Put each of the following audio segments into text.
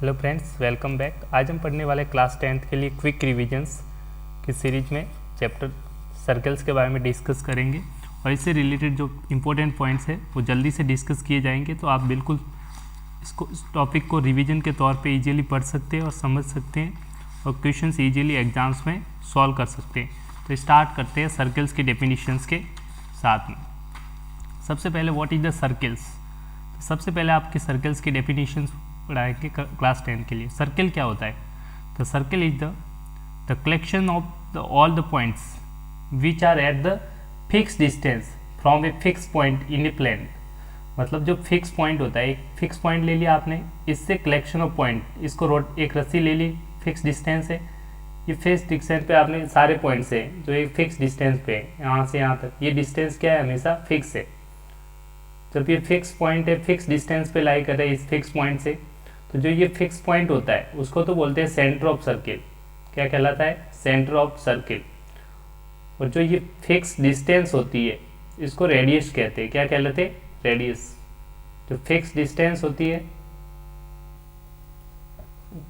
Hello friends, welcome back. आज हम पढ़ने वाले क्लास 10th के लिए क्विक रिविजन्स की सीरीज में चैप्टर सर्कल्स के बारे में डिस्कस करेंगे और इससे रिलेटेड जो इम्पोर्टेंट पॉइंट्स है वो जल्दी से डिस्कस किए जाएंगे, तो आप बिल्कुल इस टॉपिक को रिवीजन के तौर पे इजीली पढ़ सकते हैं और समझ सकते हैं और क्वेश्चंस इजीली एग्जाम्स में सॉल्व कर सकते हैं। तो स्टार्ट करते हैं सर्कल्स के डेफिनेशंस के साथ में। सबसे पहले व्हाट इज़ द सर्कल्स। सबसे पहले आपके सर्कल्स के डेफिनेशंस पढ़ाएंगे क्लास 10 के लिए। सर्कल क्या होता है? The circle is the collection of all the points which are at the fix distance from a fix point in a plane. मतलब जो फिक्स पॉइंट होता है, एक फिक्स पॉइंट ले लिया आपने, इससे कलेक्शन ऑफ पॉइंट, इसको रोड एक रस्सी ले ली, फिक्स डिस्टेंस है, ये फिक्स डिस्टेंस पे आपने सारे पॉइंट्स है जो एक फिक्स डिस्टेंस पे है, यहाँ से यहाँ तक ये डिस्टेंस क्या है, हमेशा फिक्स है। जब ये फिक्स पॉइंट है, फिक्स डिस्टेंस पे लाई कर रहे हैं इस फिक्स पॉइंट से, तो जो ये फिक्स पॉइंट होता है उसको तो बोलते हैं सेंटर ऑफ सर्किल। क्या कहलाता है? Centre of circle. और जो ये फिक्स डिस्टेंस होती है इसको रेडियस कहते हैं। क्या कहलाते हैं? रेडियस। जो फिक्स डिस्टेंस होती है,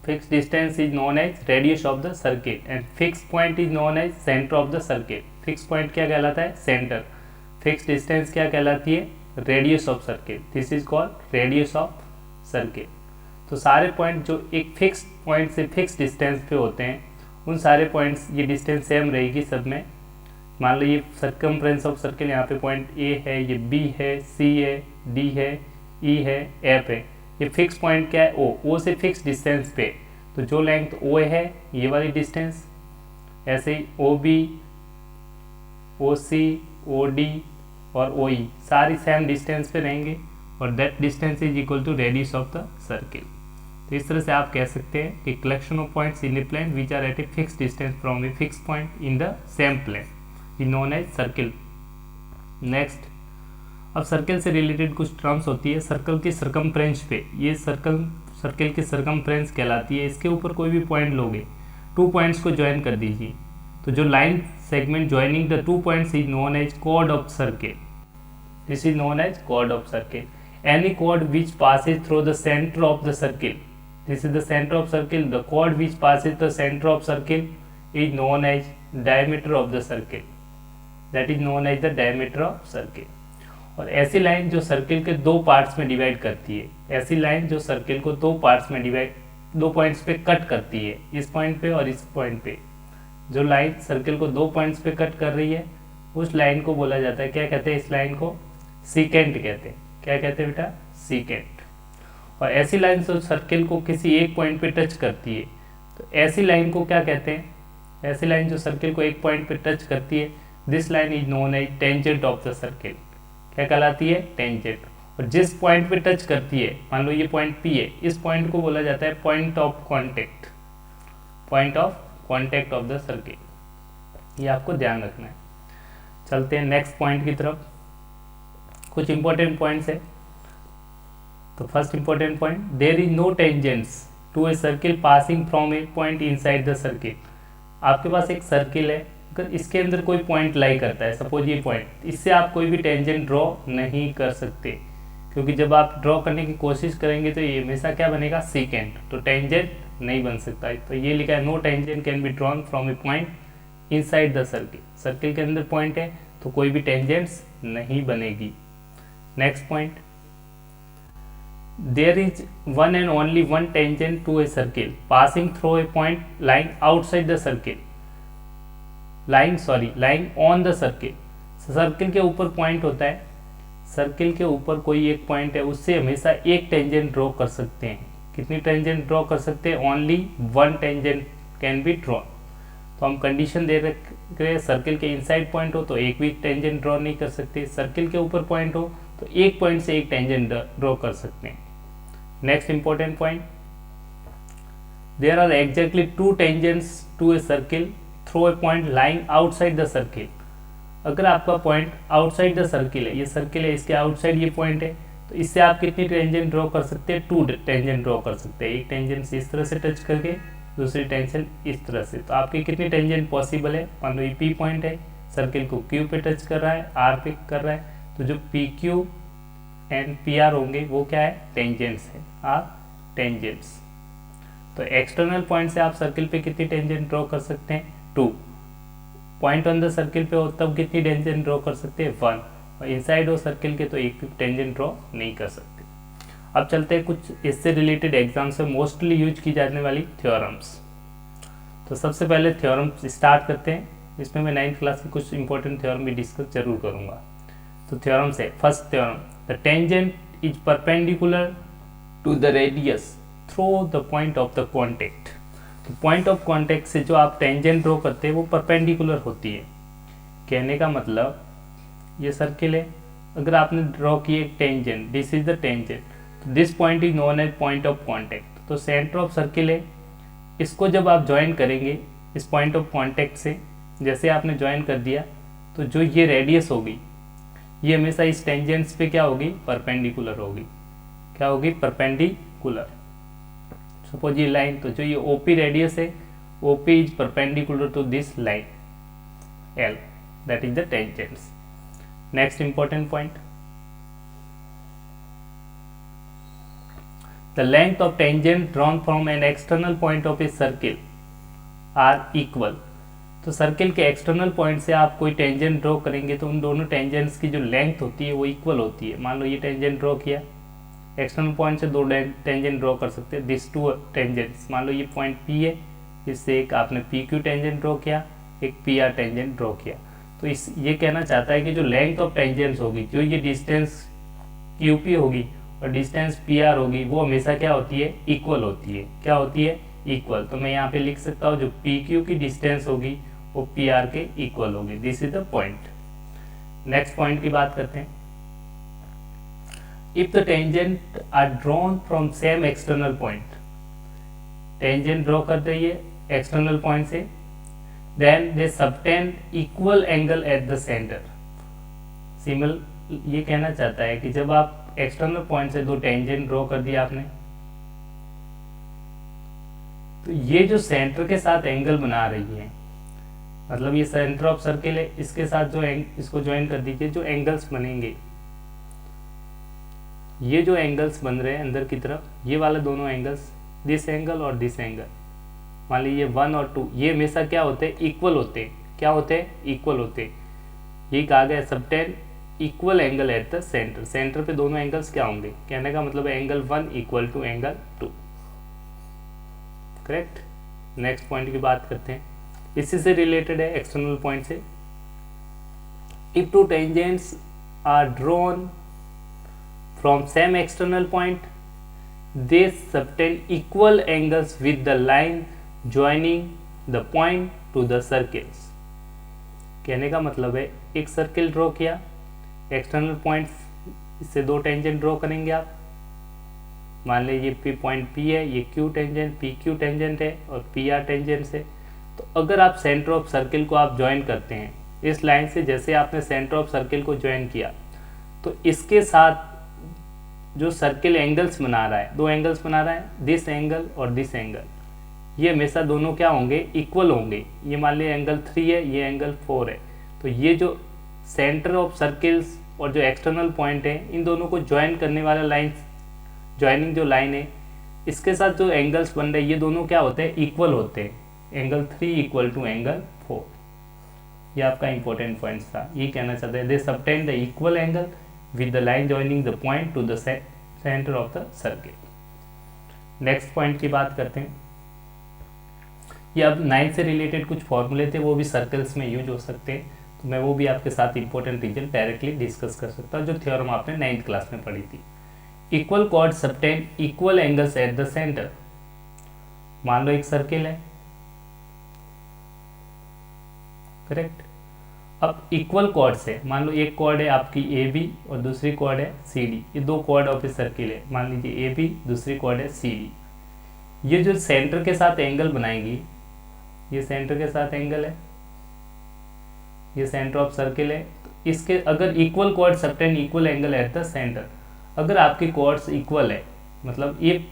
fix distance is known as radius of the circle and fix point is known as centre of the circle. Fix point क्या कहलाता है? सेंटर। फिक्स डिस्टेंस क्या कहलाती है? Radius of circle. This is called radius of circle. तो सारे point जो एक फिक्स पॉइंट से फिक्स डिस्टेंस पे होते हैं, उन सारे पॉइंट्स ये डिस्टेंस सेम रहेगी सब में। मान लो ये सर्कमफ्रेंस ऑफ सर्किल, यहाँ पे पॉइंट ए है, ये बी है, सी है, डी है, ई है, एफ है। ये फिक्स पॉइंट क्या है? ओ से फिक्स डिस्टेंस पे। तो जो लेंथ ओ है ये वाली डिस्टेंस, ऐसे ही ओ बी, ओ सी, ओ डी और ओ ई सारी सेम डिस्टेंस पे रहेंगे और that distance is equal to radius of the circle. तो इस तरह से आप कह सकते हैं कि collection of points in a plane which are at a fix distance from a fix point in the same plane is known as circle. Next, अब सर्किल से रिलेटेड कुछ टर्म्स होती है। सर्कल की सरकमफ्रेंस पे, ये सर्किल की circumference कहलाती है। इसके ऊपर कोई भी पॉइंट लोगे, टू पॉइंट्स को ज्वाइन कर दीजिए, तो जो line segment joining the two points is known as chord of circle. This is known as chord of circle. Any chord which passes through the center of the circle, this is the center of circle. The chord which passes the center of circle is known as diameter of the circle. That is known as the diameter of circle. और ऐसी line जो circle के दो parts में divide करती है, ऐसी line जो सर्किल को दो पार्ट्स में डिवाइड, दो पॉइंट्स पे कट करती है, इस पॉइंट पे और इस पॉइंट पे, जो लाइन सर्किल को दो पॉइंट्स पे कट कर रही है उस लाइन को बोला जाता है, क्या कहते हैं? इस लाइन को सीकेंट कहते हैं। क्या कहते हैं बेटा? सीकेंट। और ऐसी लाइन जो सर्किल को किसी एक पॉइंट पे टच करती है, तो ऐसी लाइन को क्या कहते हैं? ऐसी लाइन जो सर्किल को एक पॉइंट पे टच करती है, this line is known as tangent of the circle. क्या कहलाती है? टेंजेंट। और जिस पॉइंट पे टच करती है, मान लो ये पॉइंट पी है, इस पॉइंट को बोला जाता है point of contact. Point of contact of the circle, ये आपको ध्यान रखना है। चलते हैं नेक्स्ट पॉइंट की तरफ। कुछ इंपॉर्टेंट पॉइंट्स है। तो first important point, there is no tangents to a circle passing from a point inside the circle. आपके पास एक सर्किल है, अगर इसके अंदर कोई पॉइंट लाई करता है, सपोज ये पॉइंट, इससे आप कोई भी टेंजेंट ड्रॉ नहीं कर सकते, क्योंकि जब आप ड्रॉ करने की कोशिश करेंगे तो ये हमेशा क्या बनेगा? सीकेंट। तो टेंजेंट नहीं बन सकता है। तो ये लिखा है, no tangent can be drawn from a point inside the circle. Circle के अंदर पॉइंट है तो कोई भी टेंजेंट्स नहीं बनेगी। Next point, there is one and only one tangent to a circle passing through a point lying outside the circle, lying on the circle. Circle के ऊपर पॉइंट होता है, सर्किल के ऊपर कोई एक पॉइंट है, उससे हमेशा एक टेंजेंट ड्रॉ कर सकते हैं। कितनी टेंजेंट ड्रॉ कर सकते हैं? Only one tangent can B draw. तो हम कंडीशन दे रखे हैं, सर्किल के इनसाइड पॉइंट हो तो एक भी टेंजेंट ड्रॉ नहीं कर सकते, सर्किल के ऊपर पॉइंट हो तो एक पॉइंट से एक टेंजेंट ड्रॉ कर सकते हैं। Next important point, there are exactly two tangents to a circle through a point lying outside the circle. अगर आपका पॉइंट आउटसाइड द सर्किल है, ये सर्किल है, इसके आउटसाइड ये पॉइंट है, तो इससे आप कितनी टेंजेंट ड्रॉ कर सकते हैं? टू टेंजेंट ड्रॉ कर सकते हैं। एक टेंजेंट इस तरह से टच करके, दूसरी टेंजेंट इस तरह से। तो आपकी कितनी टेंजेंट पॉसिबल है? मान लो ये पी पॉइंट है, सर्किल को क्यू पे टच कर रहा है, आर पे कर रहा है, तो जो P Q and P R होंगे वो क्या है? टेंजेंट्स है, आर टेंजेंट्स। तो एक्सटर्नल पॉइंट से आप सर्किल पे कितनी टेंजेंट ड्रॉ कर सकते हैं, 2। पॉइंट ऑन द सर्किल पे हो तब कितनी टेंजेंट ड्रॉ कर सकते हैं, 1। और इनसाइड हो सर्किल के तो एक भी टेंजेंट ड्रॉ नहीं कर सकते। अब चलते हैं कुछ इससे रिलेटेड एग्जाम्स में मोस्टली यूज की जाने वाली थ्योरम्स। तो सबसे पहले थ्योरम स्टार्ट करते हैं। इसमें मैं 9th क्लास की कुछ इंपॉर्टेंट थ्योरम भी डिस्कस जरूर करूंगा। तो थ्योरम से first theorem, the tangent is perpendicular to the radius through the point of the contact. तो पॉइंट ऑफ कॉन्टेक्ट से जो आप टेंजेंट ड्रॉ करते हैं वो परपेंडिकुलर होती है। कहने का मतलब ये सर्किल है, अगर आपने ड्रॉ की एक tangent, this is the tangent, तो this point is known as point of contact. तो सेंटर ऑफ सर्किल है, इसको जब आप ज्वाइन करेंगे इस पॉइंट ऑफ कॉन्टेक्ट से, जैसे आपने ज्वाइन कर दिया तो जो ये रेडियस होगी ये हमेशा इस टेंजेंट्स पे क्या होगी, परपेंडिकुलर होगी। क्या होगी, परपेंडिकुलर। सपोज ये लाइन, तो जो ये ओपी रेडियस है, OP is perpendicular to this line L, that is the tangents. Next important point, the length of tangent drawn from an external point of a circle are equal। तो circle के external point से आप कोई tangent draw करेंगे तो उन दोनों tangents की जो लेंथ होती है वो इक्वल होती है। मान लो ये टेंजेंट ड्रॉ किया, एक्सटर्नल पॉइंट से 2 टेंजेंट ड्रॉ कर सकते हैं, दिस 2 टेंजेंट्स। मान लो ये पॉइंट P है, इससे एक आपने PQ टेंजेंट ड्रॉ किया, एक PR टेंजेंट ड्रॉ किया। तो इस ये कहना चाहता है कि जो लेंथ ऑफ टेंजेंट्स होगी, जो ये डिस्टेंस QP होगी और डिस्टेंस PR होगी, वो हमेशा क्या होती है, इक्वल होती है। क्या होती है, इक्वल। तो मैं यहाँ पे लिख सकता हूँ जो PQ की डिस्टेंस होगी वो PR के इक्वल होगी। This is the point. Next point की बात करते हैं, if the tangent are drawn from same external point, tangent draw कर रही है एक्सटर्नल पॉइंट से, then they subtend equal angle at the centre. Similar ये कहना चाहता है कि जब आप एक्सटर्नल पॉइंट से 2 टेंजेंट ड्रॉ कर दिया आपने, तो ये जो सेंटर के साथ एंगल बना रही है, मतलब ये सेंटर ऑफ सर्किल है, इसके साथ जो इसको ज्वाइन कर दीजिए, जो एंगल्स बनेंगे, ये जो एंगल्स बन रहे हैं अंदर की तरफ, ये वाले दोनों एंगल्स, दिस एंगल और दिस एंगल, मान लीजिए 1 और 2, ये हमेशा क्या होते हैं, इक्वल होते हैं। क्या होते हैं, इक्वल होते हैं। ये कहा गया subtend equal angle at the centre. Centre पे दोनों एंगल्स क्या होंगे, कहने का मतलब angle 1 equal to angle 2। Correct. Next point की बात करते हैं, इसी से रिलेटेड है एक्सटर्नल पॉइंट से। If 2 tangents are drawn from same external point, they subtend equal angles with the line joining the point to the circles. कहने का मतलब है एक सर्किल ड्रॉ किया, एक्सटर्नल पॉइंट इससे 2 टेंजेंट ड्रॉ करेंगे आप, मान लीजिए पॉइंट P है, ये Q टेंजेंट, PQ टेंजेंट है और PR टेंजेंट है। तो अगर आप सेंटर ऑफ सर्किल को आप ज्वाइन करते हैं इस लाइन से, जैसे आपने सेंटर ऑफ सर्किल को ज्वाइन किया, तो इसके साथ जो सर्किल एंगल्स बना रहा है, 2 एंगल्स बना रहा है, दिस एंगल और दिस एंगल, ये हमेशा दोनों क्या होंगे, इक्वल होंगे। ये मान लीजिए एंगल 3 है, ये एंगल 4 है। तो ये जो सेंटर ऑफ सर्किल्स और जो एक्सटर्नल पॉइंट है, इन दोनों को ज्वाइन करने वाला लाइन, ज्वाइनिंग जो लाइन है, इसके साथ जो एंगल्स बन रहे हैं, ये दोनों क्या होते हैं, इक्वल होते हैं। Angle 3 equal to angle 4। ये आपका इंपॉर्टेंट पॉइंट था। ये कहना चाहते हैं they subtend the equal angle with the line joining the point to the centre of the circle. Next point की बात करते हैं, ये अब 9 से रिलेटेड कुछ फॉर्मूले थे, वो भी सर्कल्स में यूज हो सकते हैं, तो मैं वो भी आपके साथ इंपॉर्टेंट रीजन डायरेक्टली डिस्कस कर सकता हूँ, जो थ्योरम आपने 9th क्लास में पढ़ी थी। Equal chord subtended equal angles eight the centre. मान लो एक सर्किल है, करेक्ट। अब इक्वल कॉर्ड से, मान लो एक कॉर्ड है आपकी AB और दूसरी कॉर्ड है CD, ये 2 कॉर्ड ऑफ ए सर्किल है, मान लीजिए AB, दूसरी कॉर्ड है CD। ये जो सेंटर के साथ एंगल बनाएंगी, ये सेंटर के साथ एंगल है, ये सेंटर ऑफ सर्किल है, तो इसके अगर equal chord subtended equal angle at the centre, अगर आपकी कॉर्ड्स इक्वल है, मतलब इफ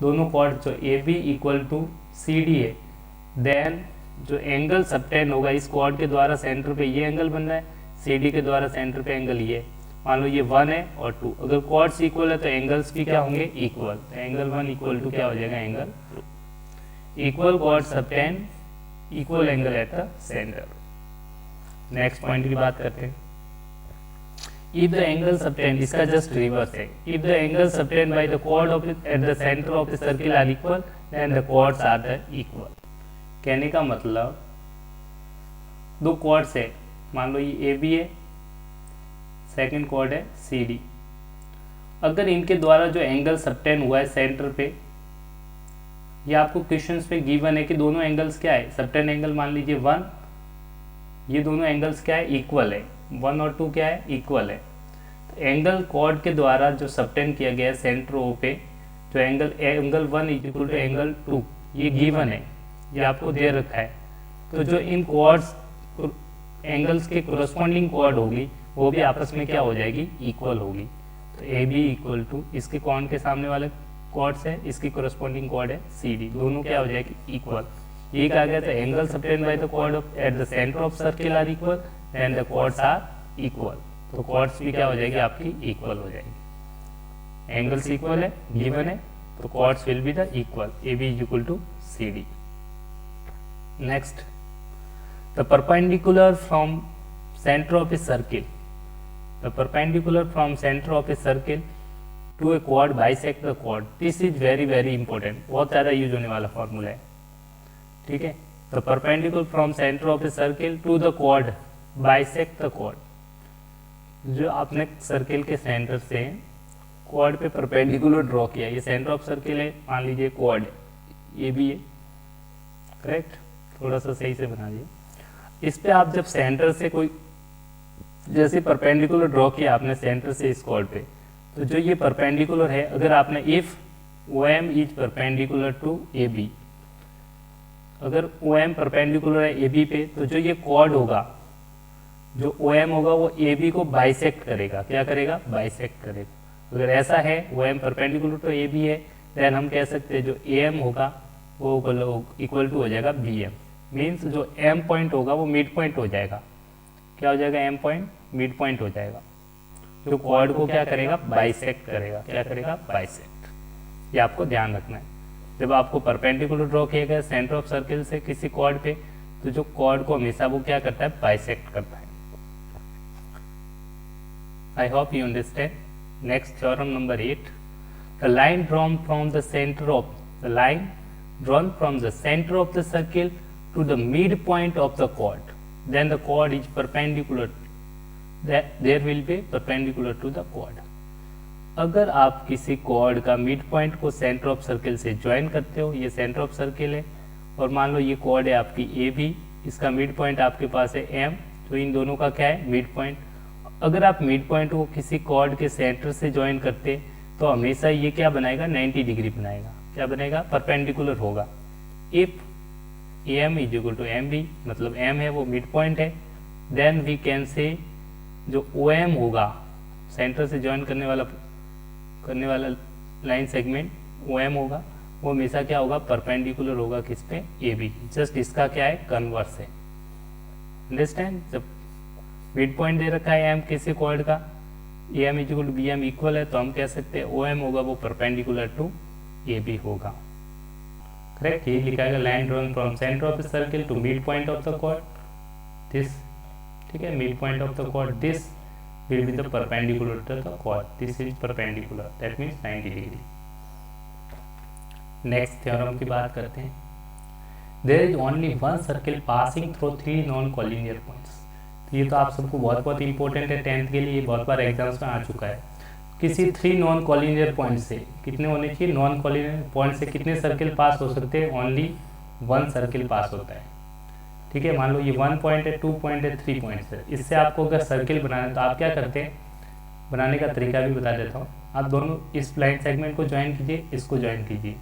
दोनों कॉर्ड जो AB इक्वल टू CD है, देन जो एंगल सबटेंड होगा इस कॉर्ड के द्वारा सेंटर पे ये एंगल बन रहा है, CD के द्वारा सेंटर पे एंगल ये, मान लो ये 1 है और 2, अगर कॉर्ड्स इक्वल है तो एंगल्स भी क्या होंगे, इक्वल। तो एंगल 1 इक्वल टू क्या हो जाएगा, angle 2। Equal chord subtended equal angle at the centre. Next point की बात करते हैं। इफ द एंगल सबटेंड, इसका जस्ट रिवर्स है, if the angle subtended by the chord of at the centre of the circle are equal then the chords are the equal. कहने का मतलब दो कॉर्ड्स है, मान लो ये ए बी है, सेकंड कॉर्ड है सी डी। अगर इनके द्वारा जो एंगल सबटेंड हुआ है सेंटर पे, ये आपको क्वेश्चंस पे गिवन है कि दोनों एंगल्स क्या है, सबटेंड एंगल मान लीजिए 1, ये दोनों एंगल्स क्या है, इक्वल है, 1 और 2 क्या है, इक्वल है। तो एंगल कॉर्ड के द्वारा जो सबटेंड किया गया है सेंटर ओ पे, जो angle 1 is equal to angle 2, ये गिवन है, ये आपको दे रखा है। तो जो इन कॉर्ड्स एंगल्स के कोरस्पॉन्डिंग कॉर्ड होगी वो भी आपस में क्या हो जाएगी, इक्वल होगी। तो ए बी इक्वल टू इसके कौन के सामने वाले कॉर्ड्स है, इसकी कोरस्पॉन्डिंग कॉर्ड है सी डी, दोनों क्या हो जाएगी, इक्वल। ये कहा गया था angle subtended by the chord of at the centre of circle are equal and the chords are equal. तो कॉर्ड्स भी क्या हो जाएगी आपकी, इक्वल हो जाएगी। एंगल्स इक्वल है, गिवन है, तो chords will be the equal, A B is equal to C D. Next, the perpendicular from centre of a circle, the perpendicular from centre of a circle to a quad bisect the quad. This is very very important, बहुत ज़्यादा use होने वाला formula है, ठीक है। The perpendicular from centre of a circle to the quad bisect the quad. जो आपने circle के सेंटर से क्वाड पे परपेंडिकुलर ड्रॉ किया, ये सेंटर ऑफ सर्किल है, मान लीजिए क्वाड ये भी है, करेक्ट, थोड़ा सा सही से बना दिए। इस पे आप जब सेंटर से कोई जैसे परपेंडिकुलर ड्रॉ किया आपने सेंटर से इस क्वाड पे, तो जो ये परपेंडिकुलर है, अगर आपने if O M is perpendicular to A B, अगर ओ एम परपेंडिकुलर है ए बी पे, तो जो ये क्वाड होगा, जो ओ एम होगा वो ए बी को बाइसेक्ट करेगा, क्या करेगा, बाइसेक्ट करेगा। अगर ऐसा है O M perpendicular to A B है, देन हम कह सकते हैं जो ए एम होगा वो इक्वल टू हो जाएगा बी एम। मीन्स जो एम पॉइंट होगा वो मिड पॉइंट हो जाएगा, क्या हो जाएगा, एम पॉइंट मिड पॉइंट हो जाएगा। जो कॉर्ड को क्या करेगा, बाइसेक्ट करेगा, क्या करेगा, बाइसेक्ट। ये आपको ध्यान रखना है। जब आपको परपेंडिकुलर ड्रॉ किया गया सेंटर ऑफ सर्किल से किसी कॉर्ड पे, तो जो कॉर्ड को हमेशा वो क्या करता है, बाइसेक्ट करता है। आई hope you understand. Next theorem number 8, the line drawn from the centre of the line drawn from the center of the circle to the midpoint of the chord, then the chord is perpendicular, that there will be perpendicular to the chord। अगर आप किसी chord का mid point को centre of circle से join करते हो, ये centre of circle है और मान लो ये कॉर्ड है आपकी ए बी, इसका मिड पॉइंट आपके पास है एम, तो इन दोनों का क्या है, मिड पॉइंट। अगर आप मिड पॉइंट को किसी कॉर्ड के सेंटर से ज्वाइन करते तो हमेशा ये क्या बनाएगा, 90 डिग्री बनाएगा, क्या बनेगा, परपेंडिकुलर होगा। If A M is equal to M B, मतलब एम है वो मिड पॉइंट है, देन वी कैन से जो ओ एम होगा सेंटर से ज्वाइन करने वाला लाइन सेगमेंट ओ एम होगा, वो हमेशा क्या होगा, परपेंडिकुलर होगा किस पे, ए बी। जस्ट इसका क्या है, कन्वर्स है। अंडरस्टैंड। जब मिड पॉइंट दे रखा है एम किसी कॉर्ड का, A M is equal to B M equal है, तो हम कह सकते हैं ओ एम होगा वो परपेंडिकुलर टू ए बी होगा, करेक्ट। ये लिखा है line drawn from centre of the circle to mid point of the chord, this, ठीक है, mid point of the chord, this will be the perpendicular to the chord, this is perpendicular, that means 90 degree। Next theorem की बात करते हैं। There is only one circle passing through 3 non collinear points. तो ये तो आप सबको बहुत बहुत इंपॉर्टेंट है, 10th के लिए बहुत बार एग्जाम्स में आ चुका है। किसी 3 नॉन कॉलिनियर पॉइंट से कितने होने चाहिए, नॉन कॉलिनियर पॉइंट से कितने सर्किल पास हो सकते हैं, ओनली 1 सर्किल पास होता है, ठीक है। मान लो ये 1 पॉइंट है, 2 पॉइंट है, 3 पॉइंट है। इससे आपको अगर सर्किल बनाना है तो आप क्या करते हैं, बनाने का तरीका भी बता देता हूँ। आप दोनों इस लाइन सेगमेंट को ज्वाइन कीजिए, इसको ज्वाइन कीजिए,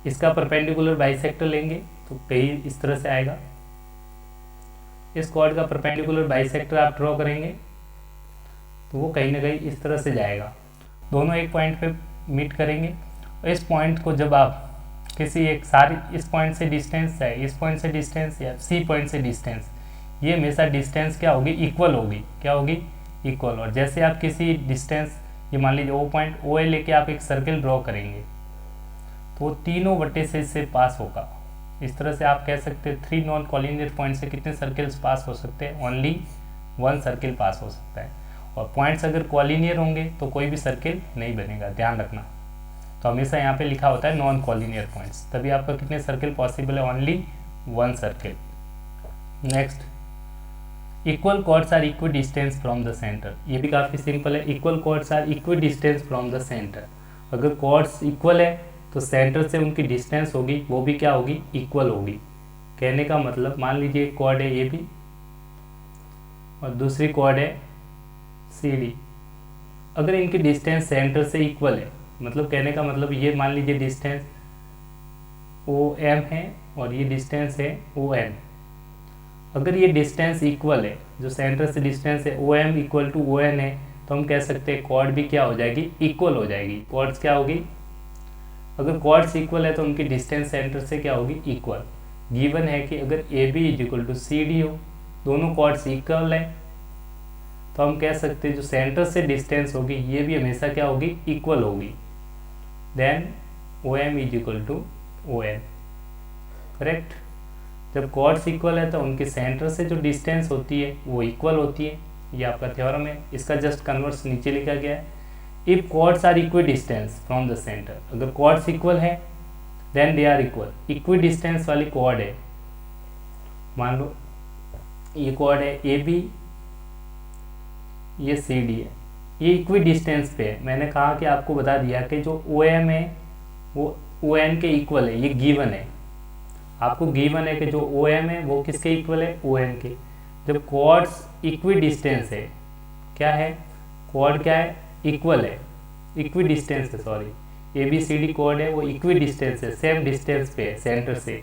इसका परपेंडिकुलर बाइसेक्टर लेंगे तो कहीं इस तरह से आएगा। इस कॉर्ड का परपेंडिकुलर बाइसेक्टर आप ड्रॉ करेंगे तो वो कहीं ना कहीं इस तरह से जाएगा, दोनों एक पॉइंट पे मीट करेंगे। और इस पॉइंट को जब आप किसी एक सारी इस पॉइंट से डिस्टेंस है, इस पॉइंट से डिस्टेंस या सी पॉइंट से डिस्टेंस, ये हमेशा डिस्टेंस क्या होगी, इक्वल होगी, क्या होगी, इक्वल। और जैसे आप किसी डिस्टेंस, ये मान लीजिए ओ पॉइंट ओ ए लेके आप एक सर्किल ड्रॉ करेंगे तो वो तीनों वर्टिसेस से पास होगा। इस तरह से आप कह सकते हैं 3 नॉन कॉलिनियर पॉइंट से कितने सर्किल्स पास हो सकते हैं, ओनली 1 सर्किल पास हो सकता है। और पॉइंट्स अगर कॉलिनियर होंगे तो कोई भी सर्किल नहीं बनेगा, ध्यान रखना। तो हमेशा यहाँ पे लिखा होता है नॉन कॉलिनियर पॉइंट्स, तभी आपका कितने सर्किल पॉसिबल है, only 1 circle. Next, equal chords are equidistance from the centre. ये भी काफ़ी सिंपल है, equal chords are equidistance from the centre. अगर कॉर्ड्स इक्वल है तो सेंटर से उनकी डिस्टेंस होगी वो भी क्या होगी, इक्वल होगी। कहने का मतलब, मान लीजिए एक कॉर्ड है ए बी और दूसरी कॉर्ड है सी डी। अगर इनकी डिस्टेंस सेंटर से इक्वल है, मतलब कहने का मतलब ये मान लीजिए डिस्टेंस ओ एम है और ये डिस्टेंस है ओ एन। अगर ये डिस्टेंस इक्वल है, जो सेंटर से डिस्टेंस है O M equal to O N है, तो हम कह सकते हैं कॉर्ड भी क्या हो जाएगी, इक्वल हो जाएगी। कॉर्ड्स क्या होगी, अगर कॉर्ड्स इक्वल है तो उनकी डिस्टेंस सेंटर से क्या होगी, इक्वल। गिवन है कि अगर A B is equal to C D हो, दोनों कॉर्ड्स इक्वल है, तो हम कह सकते हैं जो सेंटर से डिस्टेंस होगी ये भी हमेशा क्या होगी, इक्वल होगी। Then O M is equal to O N, correct. जब कॉर्ड्स इक्वल है तो उनके सेंटर से जो डिस्टेंस होती है वो इक्वल होती है। ये आपका थ्योरम है, इसका जस्ट कन्वर्स नीचे लिखा गया है। If chords are equidistance from the centre, अगर कॉर्ड्स इक्वल है then they are equal. Equidistance वाली कॉर्ड है, मान लो ये कॉर्ड है ए बी, ये सी डी है, ये इक्वी डिस्टेंस पे है। मैंने कहा कि आपको बता दिया कि जो ओ एम है वो ओ एन के इक्वल है, ये गिवन है। आपको गिवन है कि जो ओ एम है वो किसके इक्वल है, ओ एन के। जब कॉर्ड्स इक्वी डिस्टेंस है, क्या है, कॉर्ड क्या है, इक्वल है, इक्वी डिस्टेंस है, sorry, A B C D chord है वो इक्वी डिस्टेंस है, सेम डिस्टेंस पे है सेंटर से,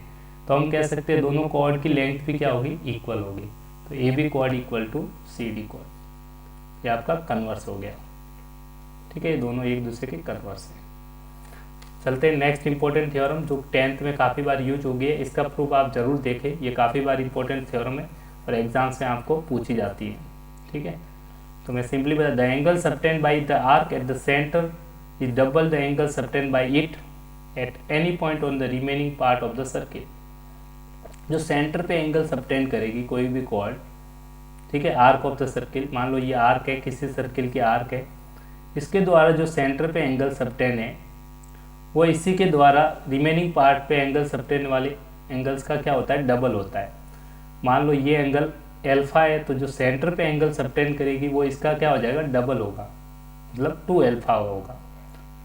तो हम कह सकते हैं दोनों कॉर्ड की लेंथ भी क्या होगी, इक्वल होगी। तो A B chord equal to C D chord, ये आपका कन्वर्स हो गया। ठीक है, ये दोनों एक दूसरे के कन्वर्स है। चलते हैं नेक्स्ट इंपॉर्टेंट थ्योरम जो 10th में काफ़ी बार यूज हो गई है, इसका प्रूफ आप जरूर देखें, ये काफ़ी बार इंपॉर्टेंट थ्योरम है और एग्जाम्स में आपको पूछी जाती है। ठीक है, तो मैं सिंपली बता, the angle subtend by the arc eight the centre is double the angle subtend by it at any point on the remaining part of the circle. जो सेंटर पे एंगल सबटेंड करेगी कोई भी कॉर्ड, ठीक है, arc of the circle, मान लो ये आर्क है, किसी सर्किल की आर्क है, इसके द्वारा जो सेंटर पे एंगल सबटेंड है वो इसी के द्वारा रिमेनिंग पार्ट पे एंगल सबटेंड वाले एंगल्स का क्या होता है, डबल होता है। मान लो ये एंगल एल्फा है, तो जो सेंटर पे एंगल सबटेंड करेगी वो इसका क्या हो जाएगा, डबल होगा, मतलब 2 अल्फा होगा।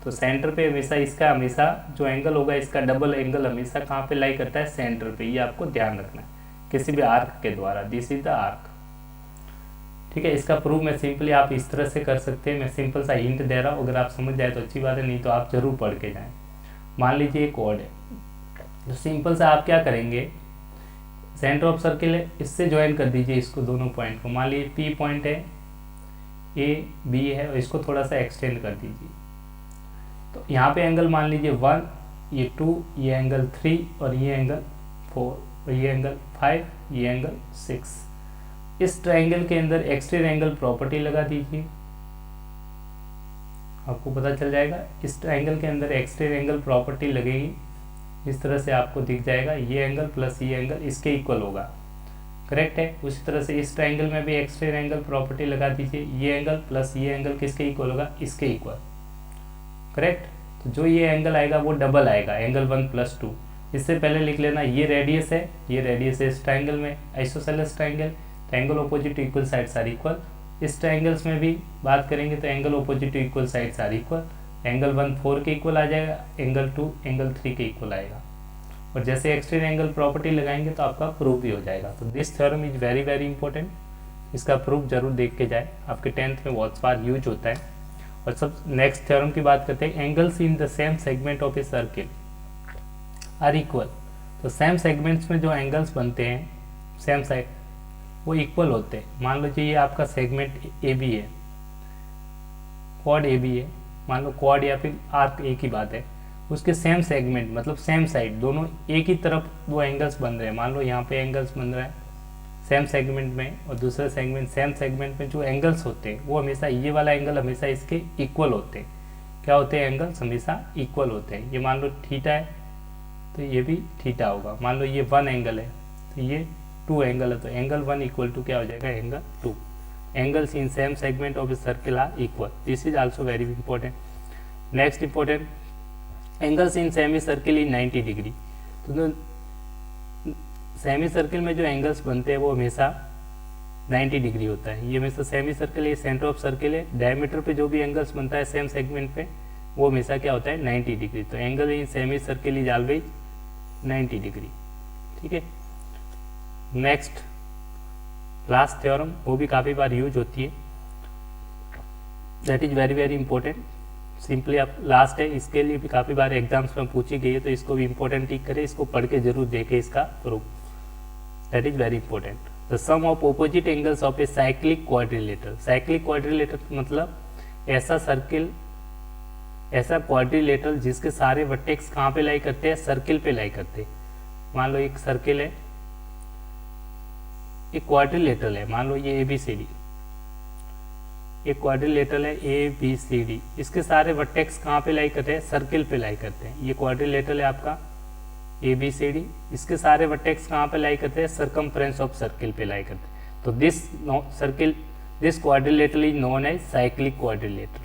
तो सेंटर पे हमेशा इसका, हमेशा जो एंगल होगा इसका डबल एंगल हमेशा कहाँ पे लाई करता है, सेंटर पे। ये आपको ध्यान रखना है किसी भी आर्क के द्वारा, दिस इज द आर्क। ठीक है, इसका प्रूफ मैं सिंपली आप इस तरह से कर सकते हैं, मैं सिंपल सा हिंट दे रहा हूँ, अगर आप समझ जाए तो अच्छी बात है, नहीं तो आप जरूर पढ़ के जाएं। मान लीजिए एक कॉर्ड है, तो सिंपल सा आप क्या करेंगे, सेंटर ऑफ सर्किल है, इससे ज्वाइन कर दीजिए इसको, दोनों पॉइंट को। मान लीजिए पी पॉइंट है, ए बी है, और इसको थोड़ा सा एक्सटेंड कर दीजिए। तो यहाँ पे एंगल मान लीजिए 1, ये 2, ये एंगल 3 और ये एंगल 4 और ये एंगल 5, ये एंगल 6। इस ट्रायंगल के अंदर एक्सट्रीम एंगल प्रॉपर्टी लगा दीजिए, आपको पता चल जाएगा। इस ट्रायंगल के अंदर एक्सट्रीम एंगल प्रॉपर्टी लगेगी, इस तरह से आपको दिख जाएगा, ये एंगल प्लस ये एंगल इसके इक्वल होगा, करेक्ट है। उसी तरह से इस ट्रायंगल में भी एक्सट्रीम एंगल प्रॉपर्टी लगा दीजिए, ये एंगल प्लस ये एंगल किसके इक्वल होगा, इसके इक्वल, करेक्ट। तो जो ये एंगल आएगा वो डबल आएगा, एंगल 1 + 2। इससे पहले लिख लेना, ये रेडियस है, ये रेडियस है इस ट्रायंगल में, आइसोसेलेस ट्रायंगल, तो angle opposite to equal sides are equal. इस ट्रायंगल्स में भी बात करेंगे तो angle opposite to equal sides are equal. Angle 1 4 के इक्वल आ जाएगा, एंगल 2 एंगल 3 के इक्वल आएगा। और जैसे एक्सट्रीम एंगल प्रॉपर्टी लगाएंगे तो आपका प्रूफ भी हो जाएगा। तो this theorem is very very important, इसका प्रूफ जरूर देख के जाए, आपके 10th में बहुत बार यूज होता है। और सब नेक्स्ट थ्योरम की बात करते हैं, angles in the same segment of a circle are equal. तो सेम सेगमेंट्स में जो एंगल्स बनते हैं सेम साइड वो इक्वल होते हैं। मान लो ये आपका सेगमेंट ए बी है, क्वाड ए बी है, मान लो क्वाड या फिर आर्क एक ही बात है, उसके सेम सेगमेंट मतलब सेम साइड दोनों एक ही तरफ वो एंगल्स बन रहे हैं। मान लो यहाँ पे एंगल्स बन रहा है सेम सेगमेंट में और दूसरा सेगमेंट, सेम सेगमेंट में जो एंगल्स होते हैं वो हमेशा, ये वाला एंगल हमेशा इसके इक्वल होते हैं। क्या होते हैं, एंगल्स हमेशा इक्वल होते हैं। ये मान लो थीटा है, तो ये भी थीटा होगा। मान लो ये 1 एंगल है तो ये 2 एंगल है, तो एंगल 1 इक्वल टू क्या हो जाएगा, angle 2। Angles in same segment of a circle are equal, this is also very important. Next important, angles in semicircle in 90 degree. तो सेमी सर्किल में जो एंगल्स बनते हैं वो हमेशा 90 डिग्री होता है। ये हमेशा सेमी सर्किल, ये सेंटर ऑफ सर्किल है, डायमीटर पे जो भी एंगल्स बनता है सेम सेगमेंट पे वो हमेशा क्या होता है, 90 डिग्री। तो angle in semi circle is always 90 degree. ठीक है। नेक्स्ट लास्ट थ्योरम, वो भी काफ़ी बार यूज होती है, that is very very important. Simply आप लास्ट है, इसके लिए भी काफ़ी बार एग्जाम्स में पूछी गई है, तो इसको भी इंपॉर्टेंट टिक करें, इसको पढ़ के जरूर देखें इसका proof, that is very important. The sum of opposite angles of a cyclic quadrilateral. Cyclic quadrilateral मतलब ऐसा सर्किल, ऐसा क्वाड्रिलेटर जिसके सारे वर्टेक्स कहाँ पे लाई करते हैं, सर्किल पे लाई करते हैं। मान लो एक सर्किल है, एक क्वाड्रिलेटरल है, मान लो ये ABCD, एक क्वाड्रिलेटरल है ABCD, इसके सारे वर्टेक्स कहाँ पे लाई करते हैं, सर्किल पे लाई करते हैं। ये क्वाड्रिलेटरल है आपका ABCD, इसके सारे वर्टेक्स कहाँ पे लाई करते हैं, सर्कमफ्रेंस ऑफ सर्किल पे लाई करते हैं। तो this quadrilateral is known as cyclic quadrilateral.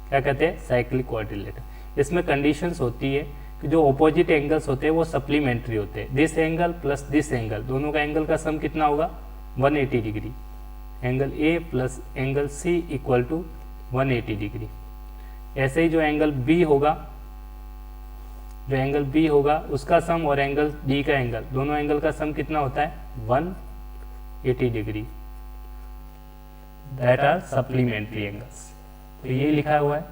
क्या कहते हैं, साइक्लिक क्वाड्रिलेटर। इसमें कंडीशंस होती है कि जो ऑपोजिट एंगल्स होते हैं वो सप्लीमेंट्री होते हैं। This angle plus this angle, दोनों का एंगल का सम कितना होगा, 180 degree. Angle A plus angle C equal to 180 degree. ऐसे ही जो एंगल B होगा, जो एंगल B होगा उसका सम और एंगल D का एंगल, दोनों एंगल का सम कितना होता है, 180 degree. That are supplementary angles. तो ये लिखा हुआ है,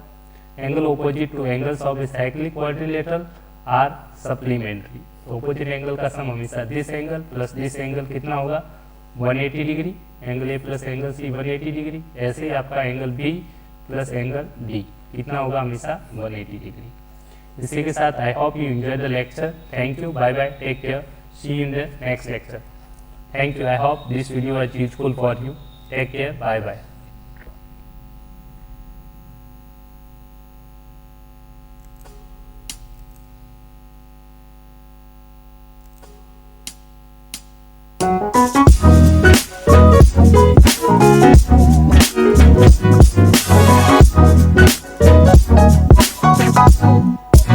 angle opposite to angles of a cyclic quadrilateral are supplementary. तो ऑपोजिट एंगल का सम हमेशा this angle plus this angle कितना होगा, 180 degree. Angle A plus angle C 180 degree. ऐसे ही आपका angle B plus angle D कितना होगा, हमेशा 180 डिग्री। इसी के साथ I hope you enjoy the lecture. Thank you, bye bye, take care, see you in the next lecture. Thank you, I hope this video was useful for you. Take care, bye bye. Thank you.